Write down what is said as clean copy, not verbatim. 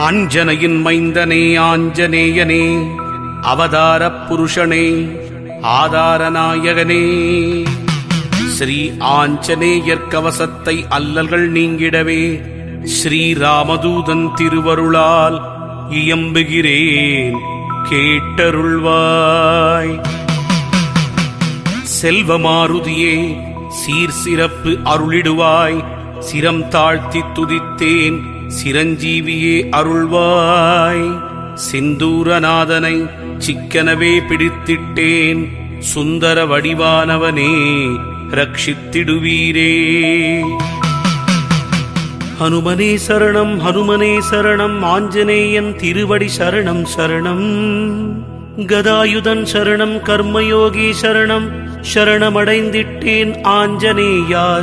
அஞ்சனையின் மைந்தனே ஆஞ்சநேயனே, அவதாரப் புருஷனே, ஆதாரநாயகனே, ஸ்ரீ ஆஞ்சநேயர் கவசத்தை அல்லல்கள் நீங்கிடவே ஸ்ரீராமதூதன் திருவருளால் இயம்புகிறேன், கேட்டருள்வாய். செல்வமாருதியே, சீர் சிறப்பு அருளிடுவாய், சிரம் தாழ்த்தி துதித்தேன், சிரஞ்சீவியே அருள்வாய். சிந்தூரநாதனை சிக்கனவே பிடித்திட்டேன், சுந்தர வடிவானவனே ரட்சித்திடுவீரே. ஹனுமனே சரணம், ஹனுமனே சரணம், ஆஞ்சநேயன் திருவடி சரணம் சரணம். கதாயுதன் சரணம், கர்மயோகி சரணம், சரணமடைந்திட்டேன் ஆஞ்சநேயா.